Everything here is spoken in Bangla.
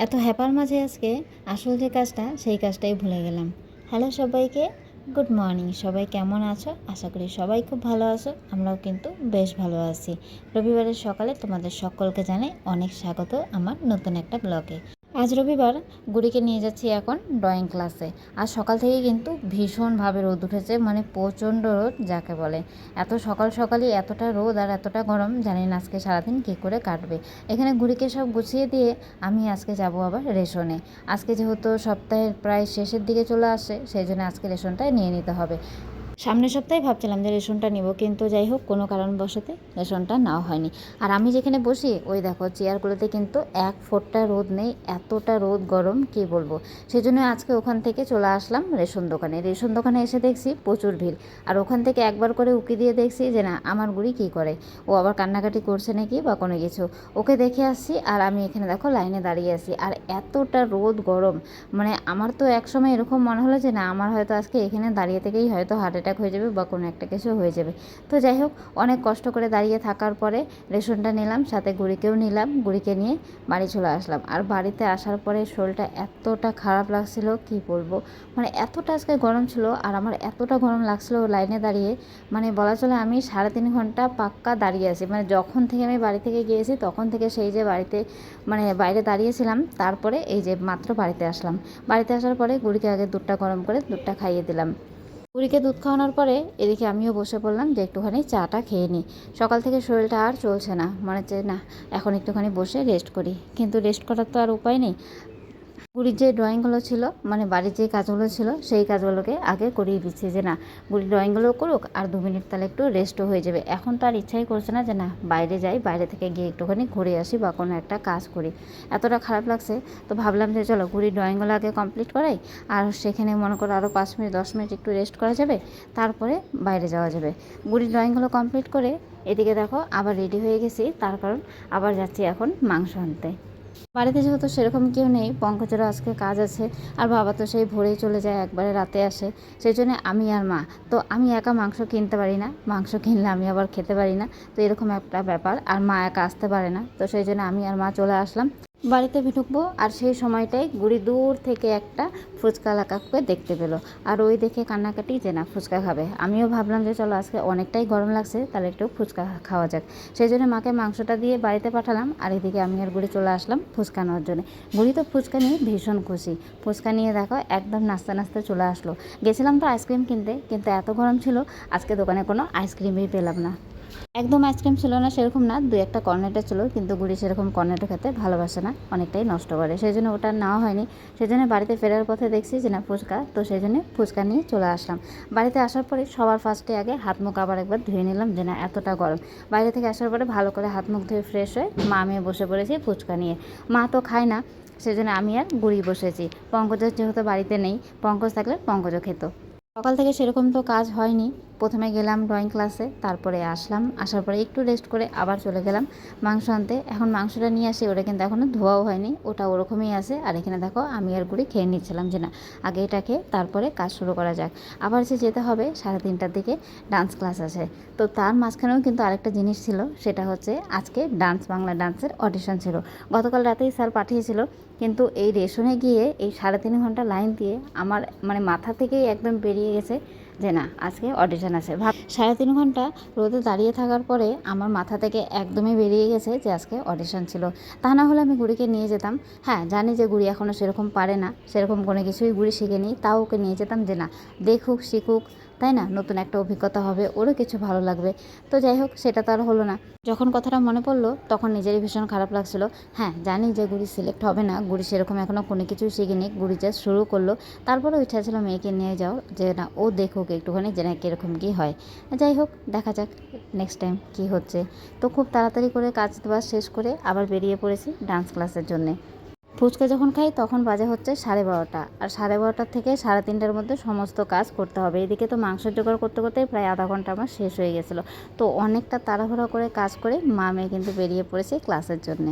এত হ্যাপার মাঝে আজকে আসল যে কাজটা সেই কাজটাই ভুলে গেলাম। হ্যালো সবাইকে, গুড মর্নিং। সবাই কেমন আছো? আশা করি সবাই খুব ভালো আছো। আমরাও কিন্তু বেশ ভালো আছি। রবিবারের সকালে তোমাদের সকলকে জানাই অনেক স্বাগত আমার নতুন একটা ব্লগে। আজ রবিবার, গুড়িকে নিয়ে যাচ্ছি এখন ড্রয়িং ক্লাসে। আজ সকাল থেকে কিন্তু ভীষণভাবে রোদ উঠেছে, মানে প্রচণ্ড রোদ যাকে বলে। এত সকাল সকালই এতটা রোদ আর এতটা গরম, জানি না আজকে সারাদিন কী করে কাটবে। এখানে গুড়িকে সব গুছিয়ে দিয়ে আমি আজকে যাব আবার রেশনে। আজকে যেহেতু সপ্তাহের প্রায় শেষের দিকে চলে আসে, সেই জন্য আজকে রেশনটাই নিয়ে নিতে হবে। সামনের সপ্তাহে ভাবছিলাম যে রেশনটা নিব, কিন্তু যাই হোক কোনো কারণবশতে রেশনটা নেওয়া হয়নি। আর আমি যেখানে বসি ওই দেখো চেয়ারগুলোতে কিন্তু এক ফোঁটা রোদ নেই, এতটা রোদ গরম কি বলবো। সেই জন্য আজকে ওখান থেকে চলে আসলাম রেশন দোকানে। রেশন দোকানে এসে দেখছি প্রচুর ভিড়। আর ওখান থেকে একবার করে উকি দিয়ে দেখছি যে না, আমার গুড়ি কী করে, ও আবার কান্নাকাটি করছে নাকি বা কোনো কিছু। ওকে দেখে আসছি আর আমি এখানে দেখো লাইনে দাঁড়িয়ে আছি। আর এতটা রোদ গরম, মানে আমার তো একসময় এরকম মনে হলো যে না, আমার হয়তো আজকে এখানে দাঁড়িয়ে থেকেই হয়তো হার্ট অ্যাটাক হয়ে যাবে বা কোনো একটা কিছু হয়ে যাবে। তো যাই হোক, অনেক কষ্ট করে দাঁড়িয়ে থাকার পরে রেশনটা নিলাম, সাথে গুড়িকেও নিলাম। গুড়িকে নিয়ে বাড়ি চলে আসলাম। আর বাড়িতে আসার পরে শরীরটা এতটা খারাপ লাগছিল কি বলবো, মানে এতটা আজকে গরম ছিল আর আমার এতটা গরম লাগছিল লাইনে দাঁড়িয়ে, মানে বলা চলে আমি 3.5 ঘন্টা পাক্কা দাঁড়িয়ে আছি। মানে যখন থেকে আমি বাড়ি থেকে গিয়েছি তখন থেকে সেই যে বাড়িতে মানে বাইরে দাঁড়িয়েছিলাম, তারপরে এই যে মাত্র বাড়িতে আসলাম। বাড়িতে আসার পরে গুড়িকে আগে দুধটা গরম করে দুধটা খাইয়ে দিলাম। বুড়িকে দুধ খাওয়ানোর পরে এদিকে আমিও বসে পড়লাম যে একটুখানি চাটা খেয়ে নিই। সকাল থেকে শরীরটা আর চলছে না, মনে হচ্ছে না এখন একটুখানি বসে রেস্ট করি, কিন্তু রেস্ট করার তো আর উপায় নেই। বুড়ির যে ড্রয়িংগুলো ছিল, মানে বাড়ির যে কাজগুলো ছিল সেই কাজগুলোকে আগে করিয়ে দিচ্ছি যে না, বুড়ি ড্রয়িংগুলো করুক আর 2 মিনিট তাহলে একটু রেস্টও হয়ে যাবে। এখন তো আর ইচ্ছাই করছে না যে না বাইরে যাই, বাইরে থেকে গিয়ে একটুখানি ঘুরে আসি বা কোনো একটা কাজ করি। এতটা খারাপ লাগছে, তো ভাবলাম যে চলো বুড়ির ড্রয়িংগুলো আগে কমপ্লিট করাই। আর সেখানে মনে করো আরও 5 মিনিট 10 মিনিট একটু রেস্ট করা যাবে, তারপরে বাইরে যাওয়া যাবে। বুড়ির ড্রয়িংগুলো কমপ্লিট করে এদিকে দেখো আবার রেডি হয়ে গেছি, তার কারণ আবার যাচ্ছি এখন মাংস আনতে। বাড়িতে যেহেতু সেরকম কেউ নেই, পঙ্কজেরও আজকে কাজ আছে, আর বাবা তো সেই ভোরেই চলে যায়, একবারে রাতে আসে। সেই জন্য আমি আর মা, তো আমি একা মাংস কিনতে পারি না, মাংস কিনলে আমি আবার খেতে পারি না, তো এরকম একটা ব্যাপার। আর মা একা আসতে পারে না, তো সেই জন্য আমি আর মা চলে আসলাম। বাড়িতে ঢুকবো আর সেই সময়টাই গুড়ি দূর থেকে একটা ফুচকা কাকুকে দেখতে পেলো। আর ওই দেখে কান্নাকাটি যে না ফুচকা খাবে। আমিও ভাবলাম যে চলো আজকে অনেকটাই গরম লাগছে, তাহলে একটু ফুচকা খাওয়া যাক। সেই জন্য মাকে মাংসটা দিয়ে বাড়িতে পাঠালাম, আর এদিকে আমি আর গুড়ি চলে আসলাম ফুচকা নেওয়ার জন্য। গুড়ি তো ফুচকা নিয়ে ভীষণ খুশি। ফুচকা নিয়ে দেখো একদম নাস্তা নাস্তা চলে আসলো। গেছিলাম তো আইসক্রিম কিনতে, কিন্তু এত গরম ছিল আজকে দোকানে কোনো আইসক্রিমই পেলাম না। একদম আইসক্রিম ছিল না সেরকম না, 2-1টা কর্নেটো ছিল, কিন্তু গুড়ি সেরকম কর্নেটো খেতে ভালোবাসে না, অনেকটাই নষ্ট করে, সেই জন্য ওটা নেওয়া হয়নি। সেই জন্য বাড়িতে ফেরার পথে দেখছি যে না ফুচকা, তো সেই জন্য ফুচকা নিয়ে চলে আসলাম। বাড়িতে আসার পরে সবার ফার্স্টে আগে হাত মুখ আবার একবার ধুয়ে নিলাম যে না এতটা গরম। বাইরে থেকে আসার পরে ভালো করে হাত মুখ ধুয়ে ফ্রেশ হয়ে মা আমি বসে পড়েছি ফুচকা নিয়ে। মা তো খায় না, সেজন্য আমি আর গুড়ি বসেছি। পঙ্কজ যেহেতু বাড়িতে নেই, পঙ্কজ থাকলে পঙ্কজও খেত। সকাল থেকে সেরকম তো কাজ হয়নি। প্রথমে গেলাম ড্রয়িং ক্লাসে, তারপরে আসলাম, আসার পরে একটু রেস্ট করে আবার চলে গেলাম মাংস আনতে। এখন মাংসটা নিয়ে আসি, ওটা কিন্তু এখনও ধোয়াও হয়নি, ওটা ওরকমই আছে। আর এখানে দেখো আমি আর গুড়ি খেয়ে নিচ্ছিলাম যে না আগে এটা খেয়ে তারপরে কাজ শুরু করা যাক। আবার যে যেতে হবে 3:30টার দিকে, ডান্স ক্লাস আছে। তো তার মাঝখানেও কিন্তু আরেকটা জিনিস ছিল, সেটা হচ্ছে আজকে বাংলা ডান্সের অডিশন ছিল। গতকাল রাতেই স্যার পাঠিয়েছিল, কিন্তু এই রেশনে গিয়ে এই 3.5 ঘন্টা লাইন দিয়ে আমার মানে মাথা থেকেই একদম বেরিয়ে গেছে যে না আজকে অডিশন আছে। 3.5 ঘন্টা রোদে দাঁড়িয়ে থাকার পরে আমার মাথা থেকে একদমই বেরিয়ে গেছে যে আজকে অডিশন ছিল। তা না হলে আমি গুড়িকে নিয়ে যেতাম। হ্যাঁ জানি যে গুড়ি এখনও সেরকম পারে না, সেরকম কোনো কিছুই গুড়ি শিখেনি, তাও ওকে নিয়ে যেতাম যে না দেখুক শিখুক, তাই না, নতুন একটা অভিজ্ঞতা হবে, ওরও কিছু ভালো লাগবে। তো যাই হোক সেটা তো আর হলো না। যখন কথাটা মনে পড়লো তখন নিজেরই ভীষণ খারাপ লাগছিল। হ্যাঁ জানি যে গুড়ি সিলেক্ট হবে না, গুড়ি সেরকম এখনও কোনো কিছুই শিখেনি, গুড়ি জাস্ট শুরু করলো। তারপরেও ইচ্ছা ছিল মেয়েকে নিয়ে যাও, যে না ও দেখুক একটুখানি যে না কীরকম কী হয়। যাই হোক দেখা যাক নেক্সট টাইম কী হচ্ছে। তো খুব তাড়াতাড়ি করে কাজ বাজ শেষ করে আবার বেরিয়ে পড়েছি ডান্স ক্লাসের জন্যে। ফুচকা যখন খাই তখন বাজে হচ্ছে 12:30, আর 12:30 থেকে 3:30টার মধ্যে সমস্ত কাজ করতে হবে। এদিকে তো মাংস জোগাড় করতে করতেই প্রায় আধা ঘন্টা আমার শেষ হয়ে গেছিলো। তো অনেকটা তাড়াহুড়ো করে কাজ করে মা মেয়ে কিন্তু বেরিয়ে পড়েছে ক্লাসের জন্য।